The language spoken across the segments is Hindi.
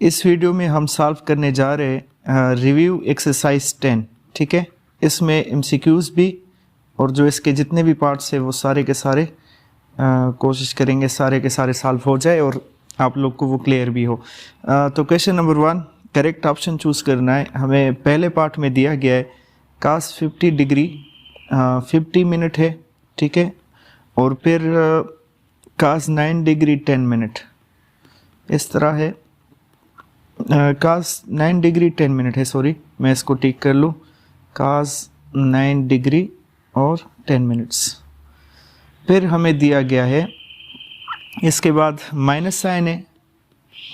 इस वीडियो में हम सॉल्व करने जा रहे हैं रिव्यू एक्सरसाइज 10। ठीक है, इसमें एमसीक्यूज़ भी और जो इसके जितने भी पार्ट्स हैं वो सारे के सारे कोशिश करेंगे सारे के सारे सॉल्व हो जाए और आप लोग को वो क्लियर भी हो। तो question number 1, correct option choose करना है। हमें पहले पार्ट में दिया गया है cos 50 डिग्री 50 मिनट है, ठीक है, और फिर cos 9 डिग्री 10 मिनट, इस तरह है। cos 9 डिग्री 10 मिनट है, सॉरी मैं इसको टिक कर लूँ, cos 9 डिग्री और 10 मिनट्स। फिर हमें दिया गया है इसके बाद माइनस साइन है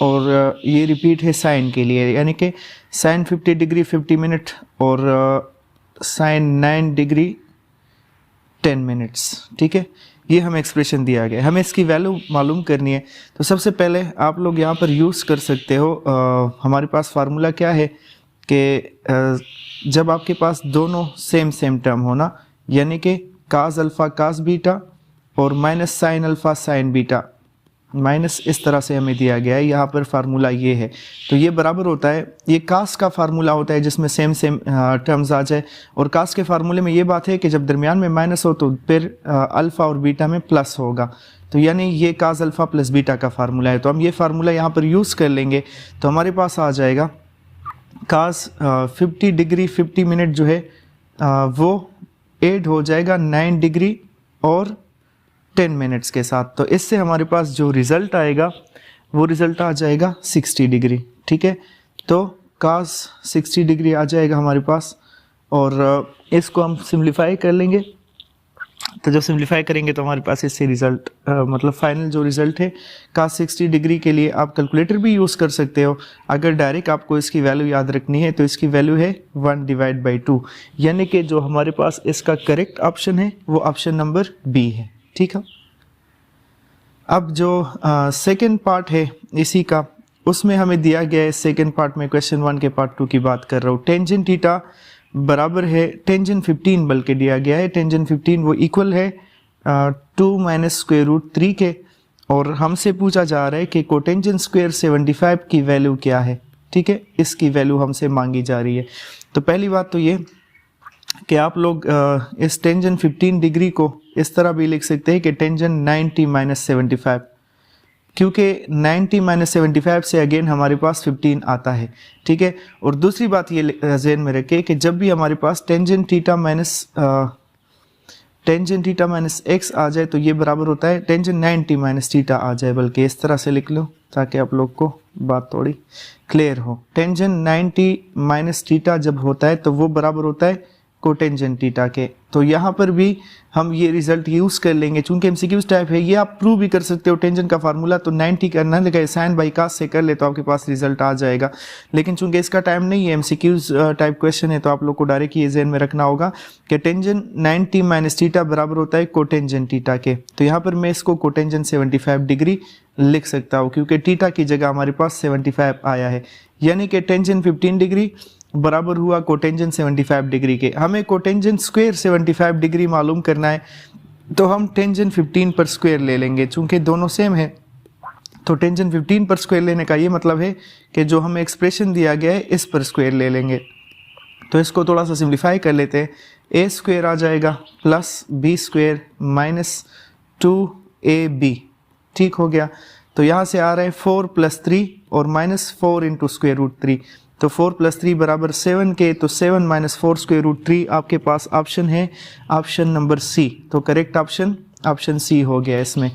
और ये रिपीट है साइन के लिए, यानी कि साइन 50 डिग्री 50 मिनट और साइन 9 डिग्री 10 मिनट्स। ठीक है, ये हमें एक्सप्रेशन दिया गया है, हमें इसकी वैल्यू मालूम करनी है। तो सबसे पहले आप लोग यहाँ पर यूज़ कर सकते हो, हमारे पास फार्मूला क्या है कि जब आपके पास दोनों सेम टर्म हो ना, यानी कि काज अल्फ़ा काज बीटा और minus sign alpha sine beta, minus इस तरह से हमें दिया गया है। यहाँ पर फार्मूला ये है, तो ये बराबर होता है, ये कास का फार्मूला होता है जिसमें सेम टर्म्स आ जाए। और कास के फार्मूले में ये बात है कि जब दरमियान में माइनस हो तो फिर अल्फ़ा और बीटा में प्लस होगा, तो यानी ये कास अल्फ़ा प्लस बीटा का फार्मूला है। तो हम ये फार्मूला यहाँ पर यूज़ कर लेंगे, तो हमारे पास आ जाएगा कास 50 डिग्री 50 मिनट जो है वो ऐड हो जाएगा 9 डिग्री और 10 मिनट्स के साथ। तो इससे हमारे पास जो रिज़ल्ट आएगा वो रिज़ल्ट आ जाएगा 60 डिग्री। ठीक है, तो cos 60 डिग्री आ जाएगा हमारे पास और इसको हम सिंप्लीफाई कर लेंगे। तो जब सिंप्लीफाई करेंगे तो हमारे पास इससे रिज़ल्ट मतलब फाइनल जो रिज़ल्ट है cos 60 डिग्री के लिए आप कैलकुलेटर भी यूज़ कर सकते हो। अगर डायरेक्ट आपको इसकी वैल्यू याद रखनी है तो इसकी वैल्यू है 1/2, यानी कि जो हमारे पास इसका करेक्ट ऑप्शन है वो ऑप्शन नंबर बी है। ठीक है, अब जो सेकंड पार्ट है इसी का, उसमें हमें दिया गया है सेकंड पार्ट में क्वेश्चन 1 के पार्ट 2 की बात कर रहा हूँ। टेंजेंट थीटा बराबर है टेंजेंट 15 बल्कि दिया गया है, टेंजेंट 15 वो इक्वल है 2 माइनस स्क्वायर रूट 3 के, और हमसे पूछा जा रहा है कि कोटेंजेंट स्क्वायर 75 की वैल्यू क्या है। ठीक है, इसकी वैल्यू हमसे मांगी जा रही है। तो पहली बात तो ये कि आप लोग इस टेंजेंट 15 डिग्री को इस तरह भी लिख सकते हैं कि टेंजेंट 90 माइनस 75, क्योंकि 90 माइनस 75 से अगेन हमारे पास 15 आता है। ठीक है, और दूसरी बात ये ज़हन में रखें कि जब भी हमारे पास टेंजेंट थीटा माइनस एक्स आ जाए तो ये बराबर होता है टेंजेंट 90 माइनस थीटा आ जाए, बल्कि इस तरह से लिख लो ताकि आप लोग को बात थोड़ी क्लियर हो। टेंजेंट 90 माइनस थीटा जब होता है तो वो बराबर होता है कोटेंजेंट थीटा के। तो यहाँ पर भी हम ये रिजल्ट यूज़ कर लेंगे, चूंकि एमसीक्यूज़ टाइप है, ये आप प्रूव भी कर सकते हो। टेंजेंट का फार्मूला तो 90 करना लगे साइन बाई कास से कर ले तो आपके पास रिजल्ट आ जाएगा, लेकिन चूंकि इसका टाइम नहीं है, एमसीक्यूज़ टाइप क्वेश्चन है, तो आप लोग को डायरेक्ट ये ज़हन में रखना होगा कि टेंजेंट 90 माइनस थीटा बराबर होता है कोटेंजेंट थीटा के। तो यहाँ पर मैं इसको कोटेंजेंट 75 डिग्री लिख सकता हूँ, क्योंकि थीटा की जगह हमारे पास 75 आया है, यानी कि टेंजेंट 15 डिग्री बराबर हुआ कोटेंजेंट 75 डिग्री के। हमें कोटेंजेंट स्क्वायर 75 डिग्री मालूम करना है, तो हम टेंजेंट 15 पर स्क्वायर ले लेंगे, चूंकि दोनों सेम है। तो टेंजेंट 15 पर स्क्वायर लेने का ये मतलब है कि जो हमें एक्सप्रेशन दिया गया है इस पर स्क्वायर ले लेंगे। तो इसको थोड़ा सा सिंप्लीफाई कर लेते हैं, ए स्क्वायर आ जाएगा plus B square minus 2ab। ठीक हो गया, तो यहाँ से आ रहा है 4 + 3 और माइनस 4 इंटू स्क्वायर रूट 3, तो 4 + 3 बराबर 7 के, तो 7 - 4 स्क्वायर रूट 3 आपके पास ऑप्शन है ऑप्शन नंबर सी। तो करेक्ट ऑप्शन सी हो गया इसमें।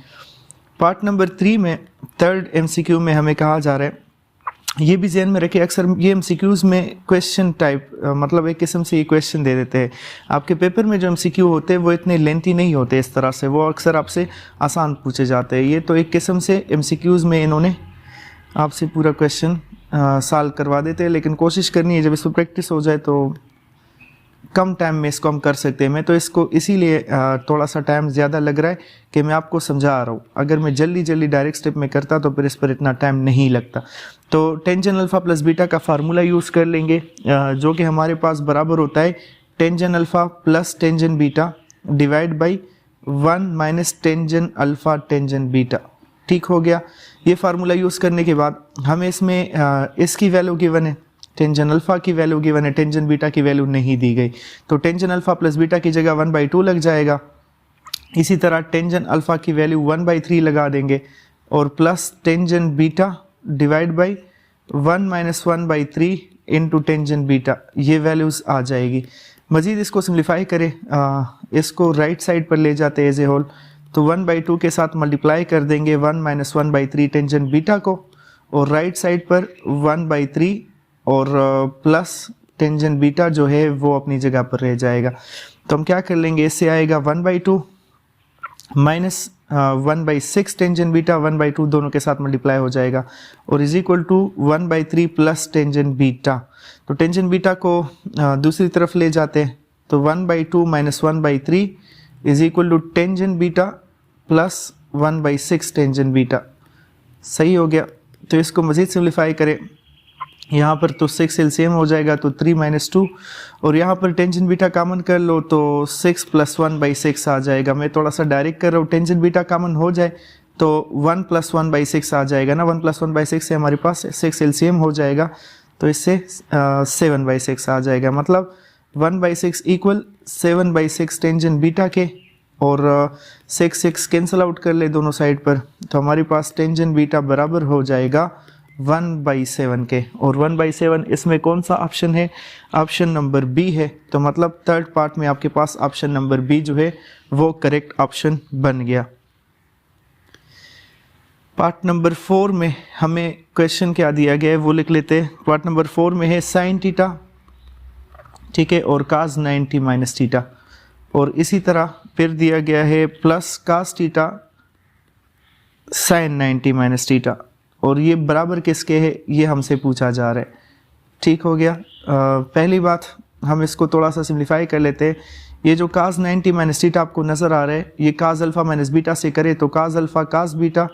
पार्ट नंबर 3 में थर्ड एमसीक्यू में हमें कहा जा रहा है, ये भी ध्यान में रखिए, अक्सर ये एमसीक्यूज़ में क्वेश्चन टाइप मतलब एक किस्म से ये क्वेश्चन दे देते हैं। आपके पेपर में जो एमसीक्यू होते हैं वो इतने लेंथी नहीं होते इस तरह से, वो अक्सर आपसे आसान पूछे जाते हैं। ये तो एक किस्म से एमसीक्यूज़ में इन्होंने आपसे पूरा क्वेश्चन सॉल्व करवा देते हैं, लेकिन कोशिश करनी है जब इस पर प्रैक्टिस हो जाए तो कम टाइम में इसको हम कर सकते हैं। मैं तो इसको इसीलिए थोड़ा सा टाइम ज़्यादा लग रहा है कि मैं आपको समझा रहा हूँ। अगर मैं जल्दी डायरेक्ट स्टेप में करता तो फिर इस पर इतना टाइम नहीं लगता। तो टेंजेंट अल्फ़ा प्लस बीटा का फार्मूला यूज़ कर लेंगे, जो कि हमारे पास बराबर होता है tangent alpha plus tangent beta divide by 1 minus tangent alpha tangent beta. ठीक हो गया। ये फार्मूला यूज़ करने के बाद हमें इसमें इसकी वैल्यू गिवन है, टेंजन अल्फ़ा की वैल्यू गिवन है, टेंजन बीटा की वैल्यू नहीं दी गई, तो टेंजन अल्फ़ा प्लस बीटा की जगह 1/2 लग जाएगा। इसी तरह टेंजन अल्फ़ा की वैल्यू 1/3 लगा देंगे और plus tangent beta divide by 1 - 1/3 into tangent beta, ये वैल्यूज़ आ जाएगी। मज़ीद इसको सिम्प्लीफाई करें, इसको राइट साइड पर ले जाते एज ए होल, तो 1/2 के साथ मल्टीप्लाई कर देंगे 1 - 1/3 टेंजन बीटा को, और राइट साइड पर 1/3 और प्लस टेंजन बीटा जो है वो अपनी जगह पर रह जाएगा। तो हम क्या कर लेंगे, इससे आएगा 1/2 माइनस 1/6 टेंजन बीटा, 1/2 दोनों के साथ मल्टीप्लाई हो जाएगा, और is equal to 1/3 plus tangent beta. तो टेंजन बीटा को दूसरी तरफ ले जाते हैं, तो 1/2 minus 1/3 is equal to tangent beta plus 1/6 tangent beta. सही हो गया। तो इसको मज़ीद सिम्प्लीफाई करें, यहाँ पर तो 6 एलसीएम हो जाएगा, तो 3 - 2, और यहाँ पर टेंजन बीटा कामन कर लो तो 6 + 1/6 आ जाएगा। मैं थोड़ा सा डायरेक्ट कर रहा हूँ, टेंजन बीटा कामन हो जाए तो 1 + 1/6 आ जाएगा ना, 1 + 1/6 से हमारे पास 6 एलसीएम हो जाएगा, तो इससे 7/6 आ जाएगा। मतलब 1/6 इक्वल 7/6 टेंजन बीटा के, और 6 कैंसिल आउट कर ले दोनों साइड पर, तो हमारे पास टेंजन बीटा बराबर हो जाएगा 1/7 के। और 1/7 इसमें कौन सा ऑप्शन है, ऑप्शन नंबर बी है। तो मतलब थर्ड पार्ट में आपके पास ऑप्शन नंबर बी जो है वो करेक्ट ऑप्शन बन गया। पार्ट नंबर 4 में हमें क्वेश्चन क्या दिया गया है वो लिख लेते हैं। पार्ट नंबर 4 में है साइन थीटा, ठीक है, और काज 90 माइनस थीटा, और इसी तरह फिर दिया गया है प्लस काज थीटा साइन 90 माइनस थीटा, और ये बराबर किसके है ये हमसे पूछा जा रहा है। ठीक हो गया। पहली बात हम इसको थोड़ा सा सिम्प्लीफाई कर लेते हैं। ये जो काज 90 माइनस थीटा आपको नज़र आ रहा है, ये काज अल्फ़ा माइनस बीटा से करे तो cos alpha cos beta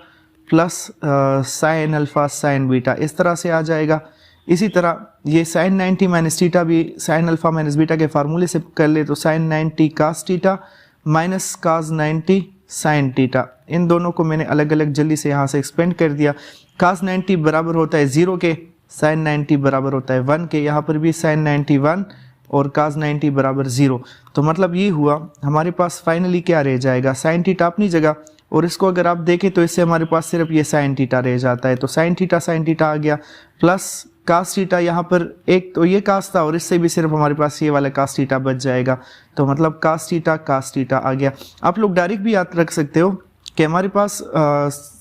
plus sine alpha sine beta, इस तरह से आ जाएगा। इसी तरह ये साइन 90 माइनस थीटा भी साइन अल्फ़ा माइनस बीटा के फार्मूले से कर ले तो sine 90 cos theta minus cos 90 sine theta. इन दोनों को मैंने अलग अलग जल्दी से यहाँ से एक्सपेंड कर दिया। काज 90 बराबर होता है 0 के, साइन 90 बराबर होता है 1 के, यहाँ पर भी साइन 90 1 और काज 90 बराबर 0। तो मतलब ये हुआ हमारे पास फाइनली क्या रह जाएगा, साइन थीटा अपनी जगह, और इसको अगर आप देखें तो इससे हमारे पास सिर्फ ये साइन थीटा रह जाता है, तो साइन थीटा आ गया, प्लस कास थीटा, यहाँ पर एक तो ये कास था और इससे भी सिर्फ हमारे पास ये वाला कास थीटा बच जाएगा, तो मतलब कास थीटा आ गया। आप लोग डायरेक्ट भी याद रख सकते हो कि हमारे पास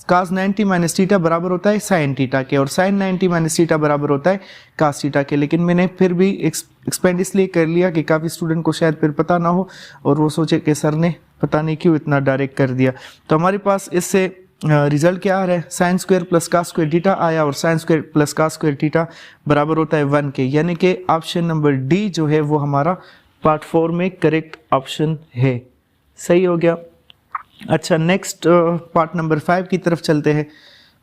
कास 90 माइनस थीटा बराबर होता है साइन थीटा के, और साइन 90 माइनस थीटा बराबर होता है कास थीटा के, लेकिन मैंने फिर भी एक्सपेंड इसलिए कर लिया कि काफ़ी स्टूडेंट को शायद फिर पता ना हो और वो सोचे कि सर ने पता नहीं क्यों इतना डायरेक्ट कर दिया। तो हमारे पास इससे रिजल्ट क्या आ रहा है, sine square plus cos square theta आया, और sine square plus cos square theta बराबर होता है 1 के, यानी कि ऑप्शन नंबर डी जो है वो हमारा पार्ट 4 में करेक्ट ऑप्शन है। सही हो गया। अच्छा, नेक्स्ट पार्ट नंबर 5 की तरफ चलते हैं।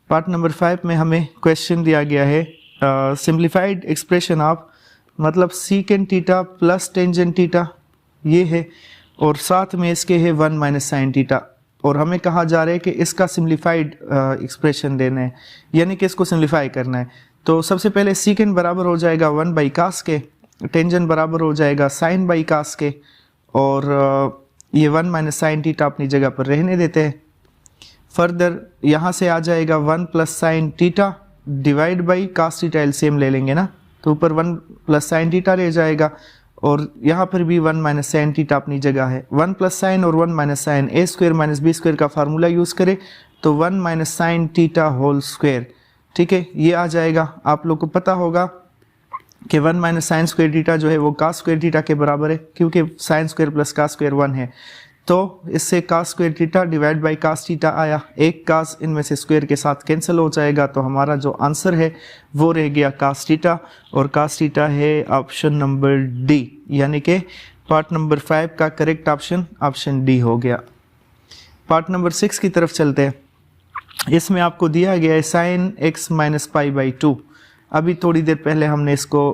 पार्ट नंबर 5 में हमें क्वेश्चन दिया गया है सिंप्लीफाइड एक्सप्रेशन ऑफ, मतलब secant theta plus tangent theta ये है, और साथ में इसके है 1 माइनस साइन थीटा, और हमें कहा जा रहा है कि इसका सिंप्लीफाइड एक्सप्रेशन देना है, यानी कि इसको सिंप्लीफाई करना है। तो सबसे पहले सीकेंट बराबर हो जाएगा 1 बाई कास के, टेंजेंट बराबर हो जाएगा साइन बाई कास के, और ये 1 माइनस साइन थीटा अपनी जगह पर रहने देते हैं। फर्दर यहाँ से आ जाएगा 1 plus sine theta divide by cos theta, LCM ले लेंगे ना, तो ऊपर 1 प्लस साइन थीटा रह जाएगा, और यहाँ पर भी 1 माइनस साइन थीटा अपनी जगह है। 1 प्लस साइन और 1 minus sine, A square minus B square का फार्मूला यूज़ करें तो 1 minus sine theta whole square, ठीक है, ये आ जाएगा। आप लोग को पता होगा कि 1 माइनस साइन स्क्वायर थीटा जो है वो कास स्क्वायर थीटा के बराबर है, क्योंकि sine square plus cos square 1 है, तो इससे cos square theta divide by cos theta आया, एक कास इनमें से स्क्वायर के साथ कैंसिल हो जाएगा, तो हमारा जो आंसर है वो रह गया कास थीटा, और कास थीटा है ऑप्शन नंबर डी, यानी कि पार्ट नंबर 5 का करेक्ट ऑप्शन ऑप्शन डी हो गया। पार्ट नंबर 6 की तरफ चलते हैं। इसमें आपको दिया गया है sine x minus pi by 2। अभी थोड़ी देर पहले हमने इसको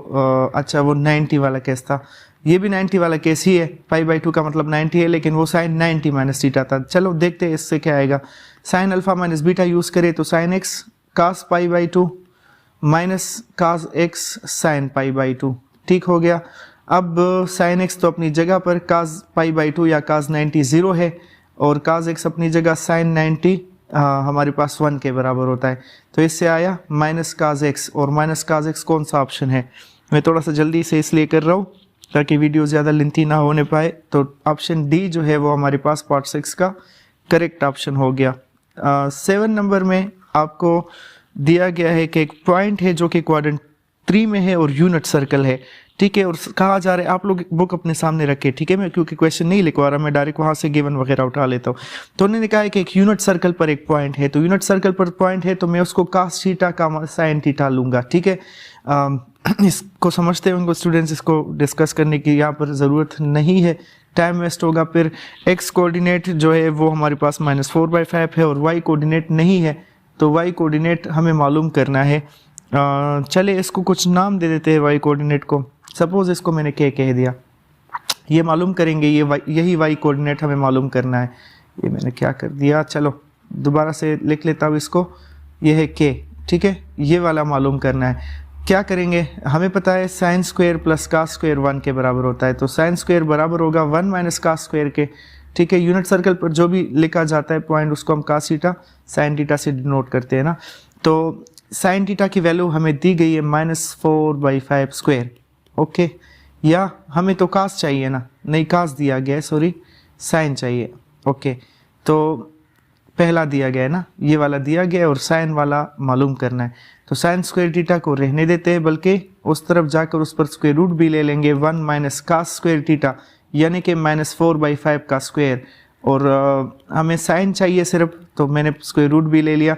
अच्छा वो 90 वाला केस था, ये भी 90 वाला केस ही है, पाई बाई 2 का मतलब 90 है, लेकिन वो साइन 90 माइनस थीटा था। चलो देखते हैं इससे क्या आएगा। Sine alpha minus beta use करें तो sine X cos pi by 2 minus cos X sine pi by 2, ठीक हो गया। अब साइन एक्स तो अपनी जगह पर कास पाई बाई 2 या कास 90 0 है, और कास एक्स अपनी जगह साइन 90 हमारे पास 1 के बराबर होता है। तो इससे आया माइनस कास एक्स, और माइनस कास एक्स कौन सा ऑप्शन है, मैं थोड़ा सा जल्दी से इसलिए कर रहा हूँ ताकि वीडियो ज़्यादा लेंथी ना होने पाए। तो ऑप्शन डी जो है वो हमारे पास पार्ट 6 का करेक्ट ऑप्शन हो गया। 7 नंबर में आपको दिया गया है कि एक पॉइंट है जो कि क्वाड्रेंट 3 में है और यूनिट सर्कल है, ठीक है। और कहा जा रहा है, आप लोग बुक अपने सामने रखे, ठीक है, मैं क्योंकि क्वेश्चन नहीं लिखवा रहा, मैं डायरेक्ट वहाँ से गिवन वगैरह उठा लेता हूँ। तो उन्होंने कहा है कि एक यूनिट सर्कल पर एक पॉइंट है, तो यूनिट सर्कल पर पॉइंट है तो मैं उसको कास थीटा का साइन थीटा लूँगा, ठीक है। इसको समझते हैं उनको स्टूडेंट्स, इसको डिस्कस करने की यहाँ पर ज़रूरत नहीं है, टाइम वेस्ट होगा। फिर एक्स कोऑर्डिनेट जो है वो हमारे पास -4/5 है और वाई कोऑर्डिनेट नहीं है, तो वाई कोऑर्डिनेट हमें मालूम करना है। चले इसको कुछ नाम दे देते हैं वाई कोऑर्डिनेट को। सपोज इसको मैंने के कह दिया, ये मालूम करेंगे, यही वाई कोऑर्डिनेट हमें मालूम करना है। ये मैंने क्या कर दिया, चलो दोबारा से लिख लेता हूँ इसको, ये है के, ठीक है, ये वाला मालूम करना है। क्या करेंगे, हमें पता है sine square plus cos square 1 के बराबर होता है, तो साइन स्क्वायर बराबर होगा 1 माइनस कास स्क्वायर के, ठीक है। यूनिट सर्कल पर जो भी लिखा जाता है पॉइंट उसको हम कास थीटा साइन थीटा से डिनोट करते हैं ना। तो साइन थीटा की वैल्यू हमें दी गई है -4/5 स्क्वायर, ओके। या हमें तो कास चाहिए ना, नहीं कास दिया गया है, सॉरी साइन चाहिए, ओके। तो पहला दिया गया है ना, ये वाला दिया गया है और साइन वाला मालूम करना है। तो साइन स्क्वायर थीटा को रहने देते हैं, बल्कि उस तरफ जाकर उस पर स्क्वायर रूट भी ले लेंगे, 1 माइनस कास स्क्वायर थीटा यानी कि -4/5 का स्क्वायर, और हमें साइन चाहिए सिर्फ, तो मैंने स्क्वायर रूट भी ले लिया।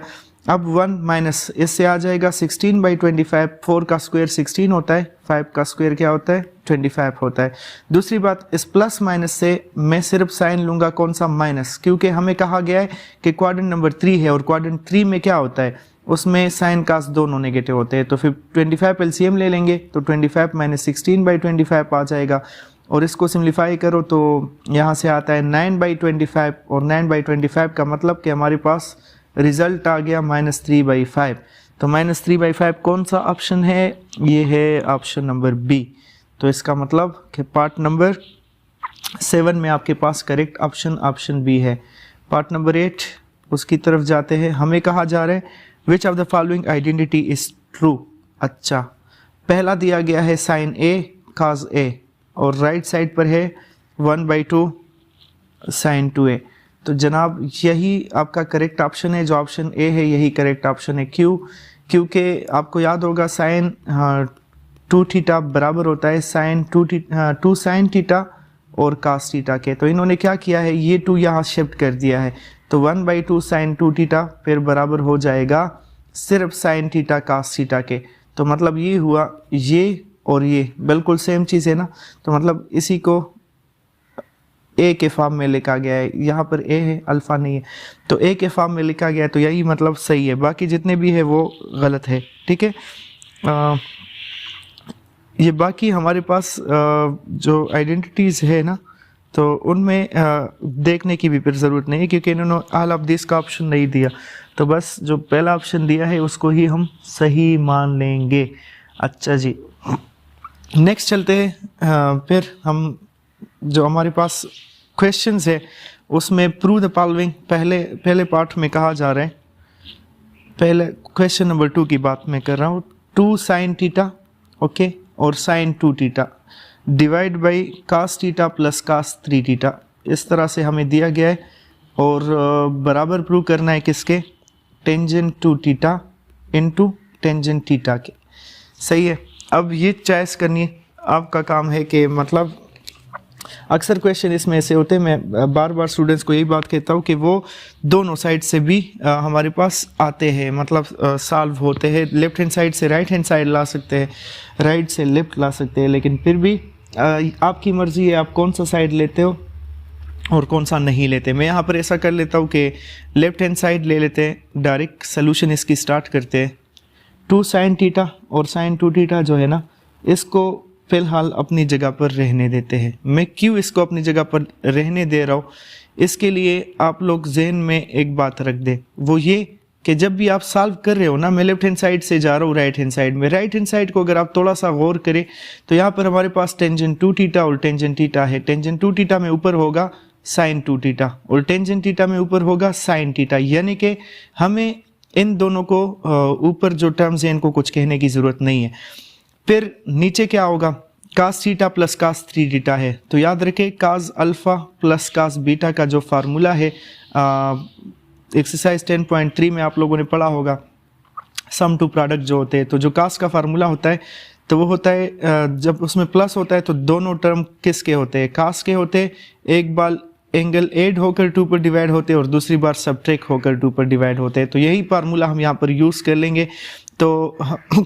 अब 1 माइनस इससे आ जाएगा 16/25, 4 का स्क्वायर 16 होता है, 5 का स्क्वायर क्या होता है 25 होता है। दूसरी बात, इस प्लस माइनस से मैं सिर्फ साइन लूँगा, कौन सा माइनस, क्योंकि हमें कहा गया है कि क्वाड्रेंट नंबर 3 है और क्वाड्रेंट 3 में क्या होता है, उसमें साइन कास दोनों नेगेटिव होते हैं। तो फिर 25 एलसीएम ले लेंगे, तो 25 माइनस 16/25 आ जाएगा, और इसको सिम्प्लीफाई करो तो यहाँ से आता है 9/25, और 9/25 का मतलब कि हमारे पास रिजल्ट आ गया -3/5। तो -3/5 कौन सा ऑप्शन है, ये है ऑप्शन नंबर बी। तो इसका मतलब कि पार्ट नंबर 7 में आपके पास करेक्ट ऑप्शन बी है। पार्ट नंबर 8 उसकी तरफ जाते हैं। हमें कहा जा रहा है which of the following identity is true. अच्छा, पहला दिया गया है साइन ए काज ए, और राइट साइड पर है 1/2 साइन 2a। तो जनाब यही आपका करेक्ट ऑप्शन है, जो ऑप्शन ए है यही करेक्ट ऑप्शन है। क्यों? क्योंकि आपको याद होगा साइन 2 थीटा बराबर होता है साइन 2 साइन थीटा और कास थीटा के। तो इन्होंने क्या किया है, ये 2 यहाँ शिफ्ट कर दिया है, तो 1/2 साइन 2 थीटा फिर बराबर हो जाएगा सिर्फ साइन थीटा कास थीटा के। तो मतलब ये हुआ, ये और ये बिल्कुल सेम चीज़ है ना, तो मतलब इसी को ए के फॉर्म में लिखा गया है, यहाँ पर ए है अल्फ़ा नहीं है, तो ए के फॉर्म में लिखा गया है, तो यही मतलब सही है, बाकी जितने भी है वो गलत है, ठीक है। ये बाकी हमारे पास जो आइडेंटिटीज़ है ना, तो उनमें देखने की भी फिर ज़रूरत नहीं है, क्योंकि इन्होंने ऑल ऑफ दिस का ऑप्शन नहीं दिया, तो बस जो पहला ऑप्शन दिया है उसको ही हम सही मान लेंगे। अच्छा जी, नेक्स्ट चलते हैं। फिर हम जो हमारे पास क्वेश्चंस है उसमें प्रूव द फॉलोइंग पहले पार्ट में कहा जा रहा है, पहले क्वेश्चन नंबर 2 की बात मैं कर रहा हूँ। 2 साइन थीटा, ओके, और sine 2 theta divide by cos theta plus cos 3 theta, इस तरह से हमें दिया गया है, और बराबर प्रूव करना है किसके, tangent 2 theta into tangent theta के। सही है। अब ये चॉइस करनी आपका काम है कि मतलब अक्सर क्वेश्चन इसमें ऐसे होते हैं, मैं बार बार स्टूडेंट्स को यही बात कहता हूँ कि वो दोनों साइड से भी हमारे पास आते हैं, मतलब सॉल्व होते हैं। लेफ्ट हैंड साइड से राइट हैंड साइड ला सकते हैं, राइट से लेफ्ट ला सकते हैं, लेकिन फिर भी आपकी मर्ज़ी है आप कौन सा साइड लेते हो और कौन सा नहीं लेते। मैं यहाँ पर ऐसा कर लेता हूँ कि लेफ्ट हैंड साइड ले लेते हैं, डायरेक्ट सोल्यूशन इसकी स्टार्ट करते हैं। 2 साइन थीटा और साइन 2 थीटा जो है ना, इसको फ़िलहाल अपनी जगह पर रहने देते हैं। मैं क्यों इसको अपनी जगह पर रहने दे रहा हूँ, इसके लिए आप लोग जहन में एक बात रख दें, वो ये कि जब भी आप सॉल्व कर रहे हो ना, मैं लेफ्ट हैंड साइड से जा रहा हूँ राइट हैंड साइड में, राइट हैंड साइड को अगर आप थोड़ा सा गौर करें तो यहाँ पर हमारे पास टेंजेंट 2 थीटा और टेंजेंट थीटा है। टेंजेंट 2 थीटा में ऊपर होगा साइन 2 थीटा और टेंजेंट थीटा में ऊपर होगा साइन थीटा, यानी कि हमें इन दोनों को ऊपर जो टर्म्स हैं इनको कुछ कहने की ज़रूरत नहीं है। फिर नीचे क्या होगा, cos theta plus cos 3 theta है, तो याद रखें cos alpha plus cos beta का जो फार्मूला है एक्सरसाइज 10.3 में आप लोगों ने पढ़ा होगा, सम टू प्रोडक्ट जो होते हैं, तो जो कास का फार्मूला होता है तो वो होता है जब उसमें प्लस होता है तो दोनों टर्म किसके होते हैं, कास के होते हैं। एक बार एंगल ऐड होकर 2 पर डिवाइड होते हैं और दूसरी बार सब्ट्रैक्ट होकर 2 पर डिवाइड होते हैं, तो यही फार्मूला हम यहाँ पर यूज़ कर लेंगे। तो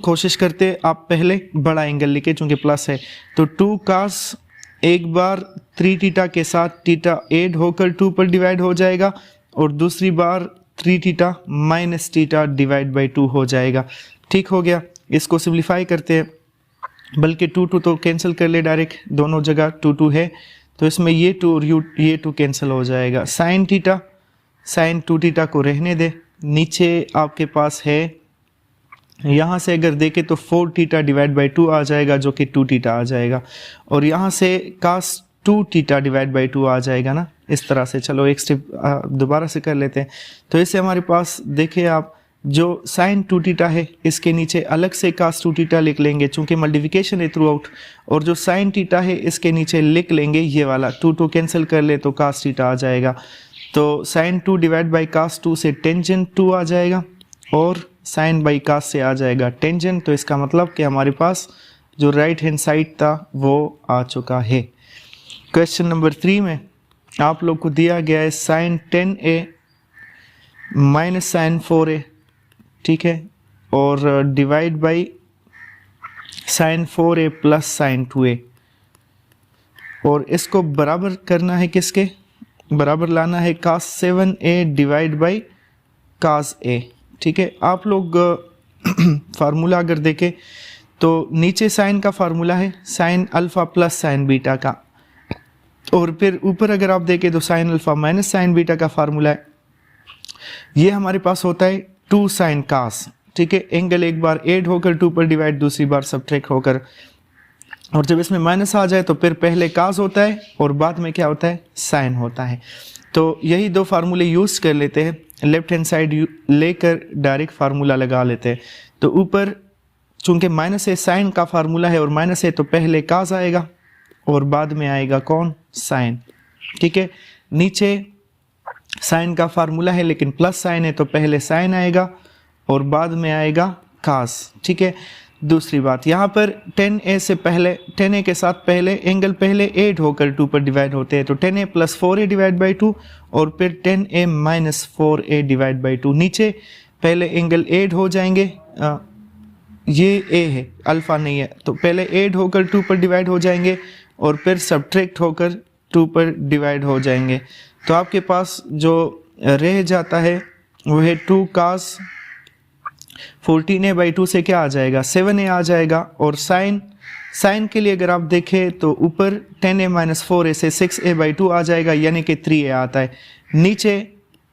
कोशिश करते आप पहले बड़ा एंगल लिखे चूँकि प्लस है, तो 2 कास एक बार 3 थीटा के साथ थीटा ऐड होकर 2 पर डिवाइड हो जाएगा और दूसरी बार 3 theta minus theta divide by 2 हो जाएगा। ठीक हो गया, इसको सिंप्लीफाई करते हैं, बल्कि 2 तो कैंसिल कर ले डायरेक्ट, दोनों जगह 2 है, तो इसमें ये 2 और ये 2 कैंसिल हो जाएगा। साइन थीटा साइन 2 थीटा को रहने दे, नीचे आपके पास है, यहाँ से अगर देखें तो 4 थीटा डिवाइड बाई 2 आ जाएगा जो कि 2 थीटा आ जाएगा, और यहाँ से कास 2 थीटा डिवाइड बाई 2 आ जाएगा ना, इस तरह से। चलो एक स्टेप दोबारा से कर लेते हैं। तो इससे हमारे पास देखिए आप जो साइन 2 थीटा है इसके नीचे अलग से कास 2 थीटा लिख लेंगे चूंकि मल्टीप्लिकेशन है थ्रू आउट, और जो साइन थीटा है इसके नीचे लिख लेंगे ये वाला 2 कैंसिल कर ले तो कास थीटा आ जाएगा। तो साइन 2 डिवाइड बाई कास 2 से टेंजेंट 2 आ जाएगा और साइन बाई कास से आ जाएगा टेंजेंट, तो इसका मतलब कि हमारे पास जो राइट हैंड साइड था वो आ चुका है। क्वेश्चन नंबर 3 में आप लोग को दिया गया है sign 10a minus sign 4a, ठीक है, और divide by sine 4a plus sign 2a, और इसको बराबर करना है किसके, बराबर लाना है cos 7a divide by cos a। ठीक है, आप लोग फार्मूला अगर देखें तो नीचे साइन का फार्मूला है sine alpha plus sign beta का, और फिर ऊपर अगर आप देखें तो sign alpha minus sign beta का फार्मूला है। ये हमारे पास होता है 2 साइन कास, ठीक है, एंगल एक बार ऐड होकर 2 पर डिवाइड, दूसरी बार सब्ट्रैक्ट होकर, और जब इसमें माइनस आ जाए तो फिर पहले कास होता है और बाद में क्या होता है, साइन होता है। तो यही 2 फार्मूले यूज़ कर लेते हैं, लेफ्ट हैंड साइड लेकर डायरेक्ट फार्मूला लगा लेते हैं। तो ऊपर चूंकि माइनस है, साइन का फार्मूला है और माइनस है तो पहले कास आएगा और बाद में आएगा कौन, साइन। ठीक है, नीचे साइन का फार्मूला है लेकिन प्लस साइन है तो पहले साइन आएगा और बाद में आएगा कास। ठीक है, दूसरी बात यहाँ पर 10a से पहले 10a के साथ पहले एंगल पहले 8 होकर 2 पर डिवाइड होते हैं, तो 10a plus 4a divide by 2 और फिर 10a minus 4a divide by 2। नीचे पहले एंगल 8 हो जाएंगे, ये a है अल्फ़ा नहीं है, तो पहले 8 होकर 2 पर डिवाइड हो जाएंगे और फिर सब्ट्रैक्ट होकर 2 पर डिवाइड हो जाएंगे। तो आपके पास जो रह जाता है वो है 2 कास 14a बाई 2 से क्या आ जाएगा, 7a आ जाएगा, और साइन के लिए अगर आप देखें तो ऊपर 10a माइनस 4a से 6a बाई 2 आ जाएगा, यानी कि 3a आता है। नीचे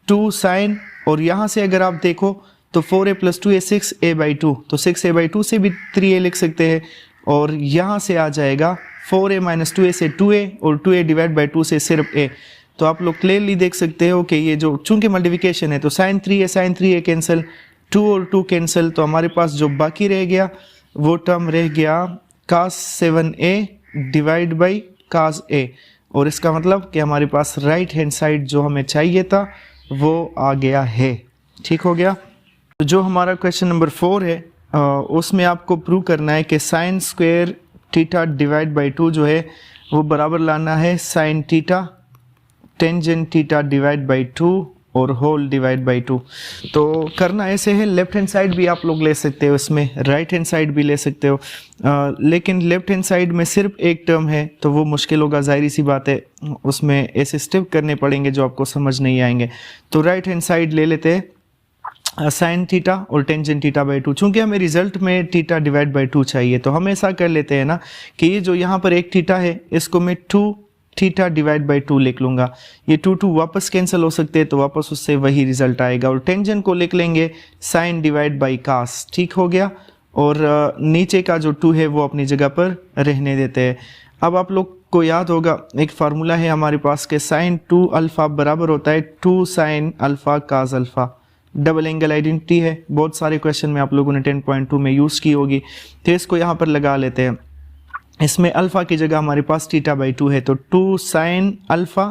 2 साइन, और यहाँ से अगर आप देखो तो 4a plus 2a 6a by 2, तो 6a बाई 2 से भी 3a लिख सकते हैं, और यहाँ से आ जाएगा 4a माइनस 2a से 2a और 2a डिवाइड बाई 2 से सिर्फ a। तो आप लोग क्लियरली देख सकते हो कि ये जो चूंकि मल्टीप्लिकेशन है तो साइन 3a कैंसिल, 2 और 2 कैंसिल, तो हमारे पास जो बाकी रह गया वो टर्म रह गया cos 7a divide by cos a, और इसका मतलब कि हमारे पास राइट हैंड साइड जो हमें चाहिए था वो आ गया है। ठीक हो गया। तो जो हमारा क्वेश्चन नंबर 4 है उसमें आपको प्रूव करना है कि sign square theta divide by 2 जो है वो बराबर लाना है sine theta tangent theta divide by 2 और होल डिवाइड बाई 2। तो करना ऐसे है, लेफ्ट हैंड साइड भी आप लोग ले सकते हो, इसमें राइट हैंड साइड भी ले सकते हो, लेकिन लेफ्ट हैंड साइड में सिर्फ एक टर्म है तो वो मुश्किल होगा, जाहिर सी बात है, उसमें ऐसे स्टेप करने पड़ेंगे जो आपको समझ नहीं आएंगे। तो राइट हैंड साइड ले लेते हैं साइन थीटा और टेंजेंट थीटा बाई 2। चूँकि हमें रिजल्ट में थीटा डिवाइड बाई 2 चाहिए तो हम ऐसा कर लेते हैं ना कि ये जो यहाँ पर एक थीटा है इसको मैं 2 थीटा डिवाइड बाई 2 लिख लूँगा। ये 2 वापस कैंसिल हो सकते हैं तो वापस उससे वही रिजल्ट आएगा। और टेंजेंट को लिख लेंगे साइन डिवाइड बाई कास, ठीक हो गया। और नीचे का जो 2 है वो अपनी जगह पर रहने देते हैं। अब आप लोग को याद होगा एक फार्मूला है हमारे पास के साइन 2 अल्फ़ा बराबर होता है 2 sine alpha cos alpha. Double angle identity है, बहुत सारे क्वेश्चन में आप लोगों ने 10.2 में यूज़ की होगी। तो इसको यहाँ पर लगा लेते हैं। इसमें अल्फ़ा की जगह हमारे पास थीटा बाई 2 है तो 2 साइन अल्फ़ा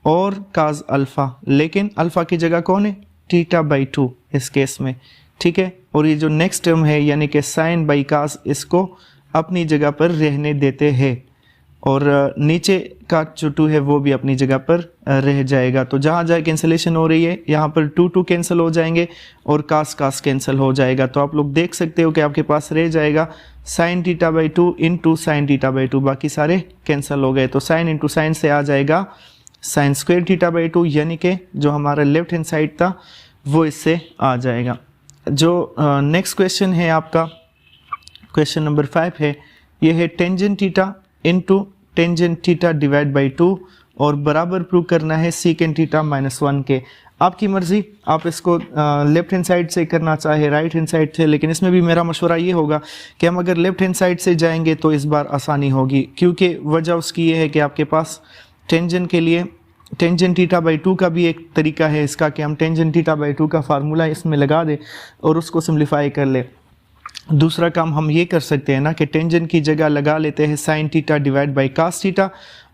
और कास अल्फ़ा, लेकिन अल्फ़ा की जगह कौन है? थीटा बाई 2 इस केस में, ठीक है। और ये जो नेक्स्ट टर्म है यानी कि साइन बाई कास, इसको अपनी जगह पर रहने देते हैं और नीचे का जो 2 है वो भी अपनी जगह पर रह जाएगा। तो जहाँ जहाँ कैंसिलेशन हो रही है यहाँ पर 2 कैंसिल हो जाएंगे और कास कैंसिल हो जाएगा। तो आप लोग देख सकते हो कि आपके पास रह जाएगा sign theta by 2 into sine theta by 2, बाकी सारे कैंसिल हो गए। तो साइन इंटू साइन से आ जाएगा साइन स्क्वायर थीटा बाई 2, यानी कि जो हमारा लेफ्ट हैंड साइड था वो इससे आ जाएगा। जो नेक्स्ट क्वेश्चन है आपका क्वेश्चन नंबर 5 है, ये है tangent theta into tangent theta divide by 2 और बराबर प्रूव करना है सीकेंट थीटा -1 के। आपकी मर्जी, आप इसको लेफ्ट हैंड साइड से करना चाहे राइट हैंड साइड से, लेकिन इसमें भी मेरा मशवरा ये होगा कि हम अगर लेफ्ट हैंड साइड से जाएंगे तो इस बार आसानी होगी, क्योंकि वजह उसकी ये है कि आपके पास टेंजेंट के लिए टेंजेंट थीटा बाई 2 का भी एक तरीका है इसका कि हम टेंजेंट थीटा बाई 2 का फार्मूला इसमें लगा दें और उसको सिंप्लीफाई कर ले। दूसरा काम हम ये कर सकते हैं ना कि टेंजेंट की जगह लगा लेते हैं sine theta divide by cos theta,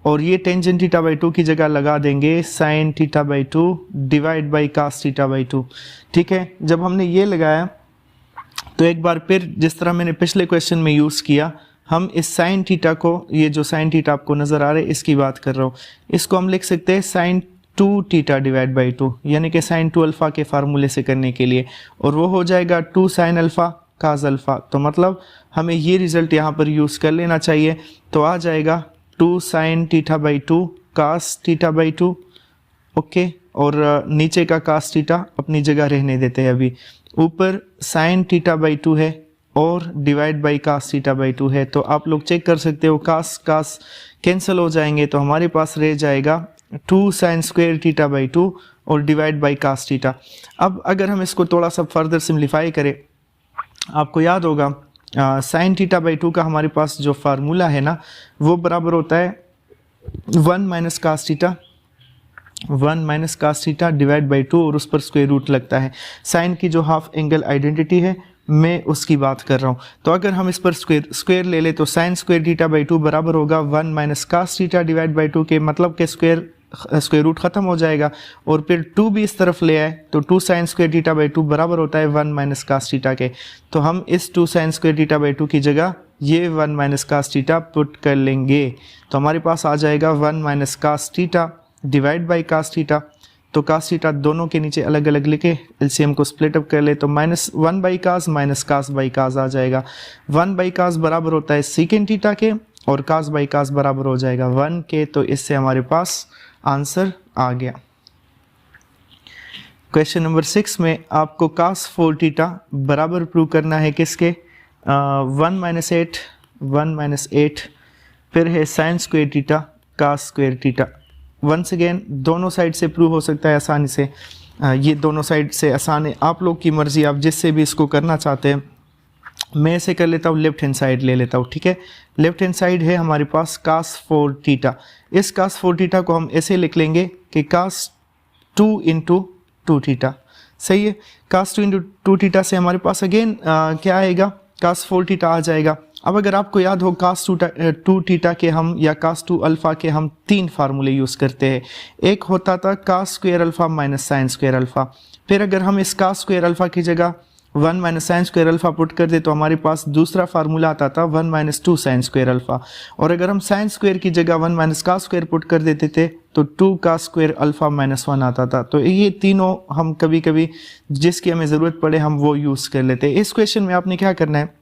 और ये टेंजेंट थीटा बाई 2 की जगह लगा देंगे sine theta by 2 divide by cos theta by 2, ठीक है। जब हमने ये लगाया तो एक बार फिर जिस तरह मैंने पिछले क्वेश्चन में यूज़ किया, हम इस साइन थीटा को, ये जो साइन थीटा आपको नज़र आ रहा है इसकी बात कर रहा हूँ, इसको हम लिख सकते हैं साइन 2 थीटा डिवाइड बाई 2, यानी कि साइन 2 अल्फ़ा के फार्मूले से करने के लिए, और वो हो जाएगा 2 साइन अल्फ़ा कास अल्फ़ा। तो मतलब हमें ये रिज़ल्ट यहाँ पर यूज़ कर लेना चाहिए। तो आ जाएगा 2 sine theta by 2 cos theta by 2, okay. और नीचे का कास थीटा अपनी जगह रहने देते हैं अभी। ऊपर साइन थीटा बाई 2 है और divide by cos theta by 2 है। तो आप लोग चेक कर सकते हो कास कैंसिल हो जाएंगे तो हमारे पास रह जाएगा 2 साइन स्क्वायर थीटा बाई 2 और डिवाइड बाई कास थीटा। अब अगर हम इसको थोड़ा सा फर्दर सिम्प्लीफाई करें, आपको याद होगा साइन थीटा बाई 2 का हमारे पास जो फार्मूला है ना वो बराबर होता है 1 minus cos theta, 1 minus cos theta divide by 2 और उस पर स्क्वायर रूट लगता है। साइन की जो हाफ एंगल आइडेंटिटी है मैं उसकी बात कर रहा हूँ। तो अगर हम इस पर स्क्वायर ले ले तो साइन स्क्वायर थीटा बाई 2 बराबर होगा 1 minus cos theta divide by 2 के, मतलब के स्क्वायर रूट ख़त्म हो जाएगा और फिर 2 भी इस तरफ ले आए तो 2 साइन स्क्वायर थीटा बाई 2 बराबर होता है 1 माइनस कास थीटा के। तो हम इस 2 साइन स्क्वायर थीटा बाई 2 की जगह ये 1 माइनस कास थीटा पुट कर लेंगे। तो हमारे पास आ जाएगा 1 minus cos theta divide by cos theta. तो कास थीटा दोनों के नीचे अलग अलग लिखे एलसीएम को स्प्लिट अप कर ले तो -1 by cos minus cos by cos आ जाएगा। 1 बाई कास बराबर होता है सीकेंट थीटा के और कास बाई कास बराबर हो जाएगा 1 के। तो इससे हमारे पास आंसर आ गया। क्वेश्चन नंबर 6 में आपको कास 4 थीटा बराबर प्रूव करना है किसके, 1 माइनस 8 फिर है sine square theta cos square theta. Once again दोनों साइड से प्रूव हो सकता है आसानी से, ये दोनों साइड से आसान है, आप लोग की मर्जी, आप जिससे भी इसको करना चाहते हैं। मैं ऐसे कर लेता हूँ, लेफ्ट हैंड साइड ले लेता हूँ, ठीक है। लेफ्ट हैंड साइड है हमारे पास कास 4 थीटा। इस कास 4 थीटा को हम ऐसे लिख लेंगे कि कास 2 इंटू 2 थीटा, सही है। कास 2 इंटू 2 थीटा से हमारे पास अगेन क्या आएगा, कास 4 थीटा आ जाएगा। अब अगर आपको याद हो कास 2 थीटा के हम या कास 2 अल्फ़ा के हम 3 फार्मूले यूज़ करते हैं। एक होता था cos square alpha minus sine square alpha, फिर अगर हम इस कास स्क्वायर अल्फ़ा की जगह 1 minus sine square alpha put कर दे तो हमारे पास दूसरा फार्मूला आता था 1 माइनस 2 साइन स्क्वायर अल्फ़ा, और अगर हम साइन स्क्वायर की जगह 1 माइनस कास स्क्वायर पुट कर देते थे तो 2 कास स्क्वायर अल्फ़ा माइनस 1 आता था। तो ये तीनों हम कभी कभी जिसकी हमें ज़रूरत पड़े हम वो यूज़ कर लेते हैं। इस क्वेश्चन में आपने क्या करना है,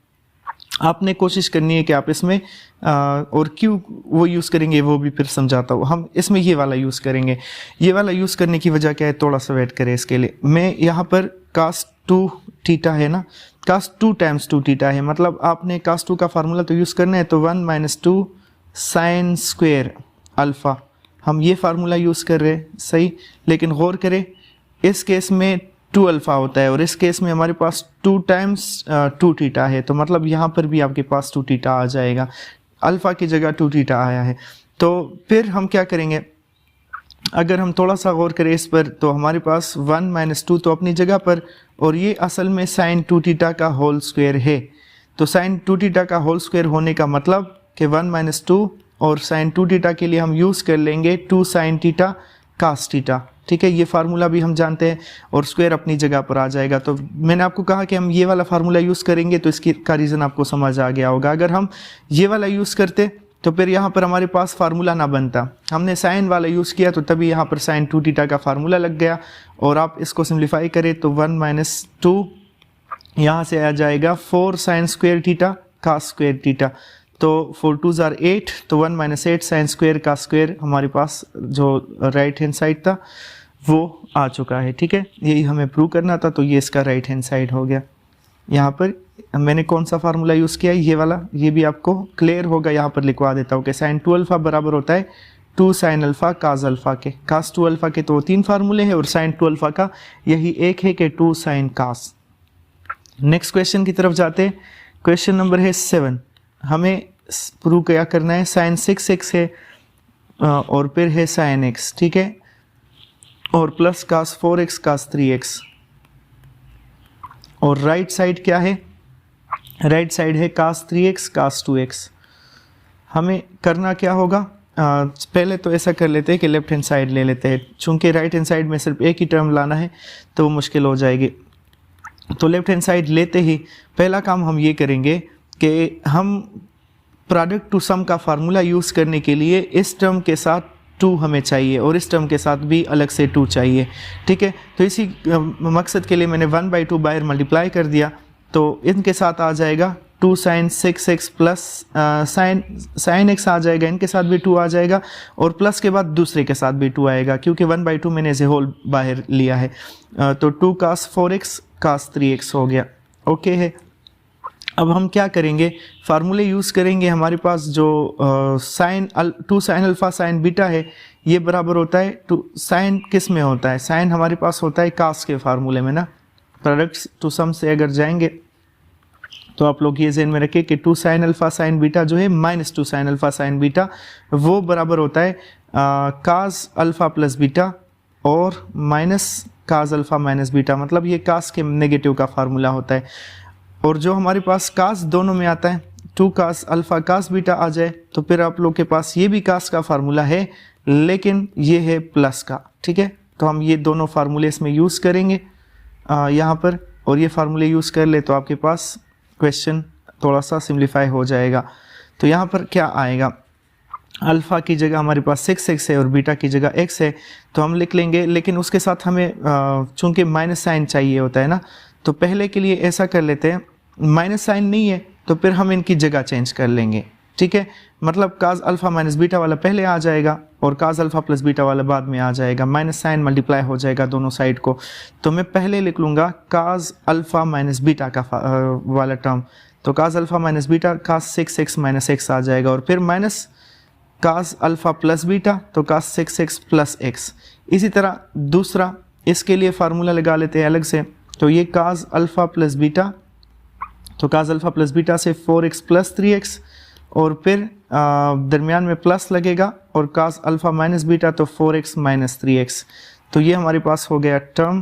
आपने कोशिश करनी है कि आप इसमें और क्यों वो यूज़ करेंगे वो भी फिर समझाता हूँ। हम इसमें ये वाला यूज़ करेंगे। ये वाला यूज़ करने की वजह क्या है, थोड़ा सा वेट करें इसके लिए। मैं यहाँ पर कास 2 थीटा है ना, कास 2 टाइम्स 2 थीटा है, मतलब आपने कास 2 का फार्मूला तो यूज़ करना है। तो 1 माइनस 2 साइन स्क्वायर अल्फ़ा, हम ये फार्मूला यूज़ कर रहे हैं, सही। लेकिन गौर करें, इस केस में 2 अल्फ़ा होता है और इस केस में हमारे पास 2 टाइम्स 2 थीटा है, तो मतलब यहाँ पर भी आपके पास 2 थीटा आ जाएगा, अल्फ़ा की जगह 2 थीटा आया है। तो फिर हम क्या करेंगे, अगर हम थोड़ा सा गौर करें इस पर, तो हमारे पास 1 - 2 तो अपनी जगह पर, और ये असल में साइन 2 थीटा का होल स्क्वायर है। तो साइन 2 थीटा का होल स्क्वायर होने का मतलब कि 1 - 2 और साइन 2 थीटा के लिए हम यूज़ कर लेंगे 2 साइन थीटा कास थीटा, ठीक है। ये फार्मूला भी हम जानते हैं और स्क्वायर अपनी जगह पर आ जाएगा। तो मैंने आपको कहा कि हम ये वाला फार्मूला यूज़ करेंगे, तो इसकी का रीज़न आपको समझ आ गया होगा। अगर हम ये वाला यूज़ करते तो फिर यहाँ पर हमारे पास फार्मूला ना बनता, हमने साइन वाला यूज़ किया तो तभी यहाँ पर साइन 2 थीटा का फार्मूला लग गया। और आप इसको सिंप्लीफाई करें तो 1 - 2 यहाँ से आ जाएगा 4 sine square theta cos square theta, तो 4 2s are 8, तो 1 - 8 साइन स्क्वायर का स्क्वायर हमारे पास जो राइट हैंड साइड था वो आ चुका है, ठीक है। यही हमें प्रूव करना था, तो ये इसका राइट हैंड साइड हो गया। यहाँ पर मैंने कौन सा फार्मूला यूज़ किया, ये वाला, ये भी आपको क्लियर होगा। यहाँ पर लिखवा देता हूँ कि साइन 2 अल्फ़ा बराबर होता है 2 साइन अल्फ़ा कास अल्फ़ा के। कास 2 अल्फ़ा के तो 3 फार्मूले हैं और साइन 2 अल्फ़ा का यही एक है कि 2 साइन कास। नेक्स्ट क्वेश्चन की तरफ जाते हैं। क्वेश्चन नंबर है 7। हमें प्रूव क्या करना है, साइन 6x है और फिर है साइन x, ठीक है, और प्लस कास 4x कास 3x, और राइट साइड क्या है, राइट साइड है कास 3x कास 2x। हमें करना क्या होगा, पहले तो ऐसा कर लेते हैं कि लेफ्ट हैंड साइड ले लेते हैं, चूंकि राइट हैंड साइड में सिर्फ एक ही टर्म लाना है तो वो मुश्किल हो जाएगी। तो लेफ्ट हैंड साइड लेते ही पहला काम हम ये करेंगे कि हम प्रोडक्ट टू सम का फार्मूला यूज़ करने के लिए इस टर्म के साथ 2 हमें चाहिए और इस टर्म के साथ भी अलग से 2 चाहिए, ठीक है। तो इसी मकसद के लिए मैंने 1/2 बाहर मल्टीप्लाई कर दिया, तो इनके साथ आ जाएगा 2 sine 6x plus sine x आ जाएगा, इनके साथ भी 2 आ जाएगा और प्लस के बाद दूसरे के साथ भी 2 आएगा, क्योंकि 1/2 मैंने एज ए होल बाहर लिया है। तो 2 कास 4x कास 3x हो गया, ओके है। अब हम क्या करेंगे, फार्मूले यूज़ करेंगे। हमारे पास जो 2 साइन अल्फ़ा साइन बीटा है, ये बराबर होता है 2 साइन, किस में होता है, साइन हमारे पास होता है कास के फार्मूले में ना। प्रोडक्ट्स टू सम से अगर जाएंगे तो आप लोग ये ज़हन में रखें कि 2 साइन अल्फ़ा साइन बीटा जो है -2 साइन अल्फ़ा साइन बीटा, वो बराबर होता है कास अल्फ़ा प्लस बीटा और minus cos alpha minus beta, मतलब ये कास के नेगेटिव का फार्मूला होता है। और जो हमारे पास कास दोनों में आता है, 2 कास अल्फ़ा कास बीटा आ जाए, तो फिर आप लोग के पास ये भी कास का फार्मूला है, लेकिन ये है प्लस का, ठीक है। तो हम ये दोनों फार्मूले इसमें यूज़ करेंगे यहाँ पर, और ये फार्मूले यूज़ कर ले तो आपके पास क्वेश्चन थोड़ा सा सिम्प्लीफाई हो जाएगा। तो यहाँ पर क्या आएगा, अल्फ़ा की जगह हमारे पास 6x है और बीटा की जगह x है, तो हम लिख लेंगे, लेकिन उसके साथ हमें चूँकि माइनस साइन चाहिए होता है ना, तो पहले के लिए ऐसा कर लेते हैं, माइनस साइन नहीं है तो फिर हम इनकी जगह चेंज कर लेंगे, ठीक है। मतलब कास अल्फ़ा माइनस बीटा वाला पहले आ जाएगा और कास अल्फ़ा प्लस बीटा वाला बाद में आ जाएगा, माइनस साइन मल्टीप्लाई हो जाएगा दोनों साइड को। तो मैं पहले लिख लूँगा कास अल्फ़ा माइनस बीटा का वाला टर्म, तो cos alpha minus beta cos 6x minus x आ जाएगा, और फिर minus cos alpha plus beta तो कास 6x प्लस x। इसी तरह दूसरा, इसके लिए फार्मूला लगा लेते हैं अलग से, तो ये कास अल्फ़ा प्लस बीटा, तो कास अल्फ़ा प्लस बीटा से 4x प्लस 3x, और फिर दरमियान में प्लस लगेगा, और कास अल्फ़ा माइनस बीटा तो 4x माइनस 3x। तो ये हमारे पास हो गया टर्म।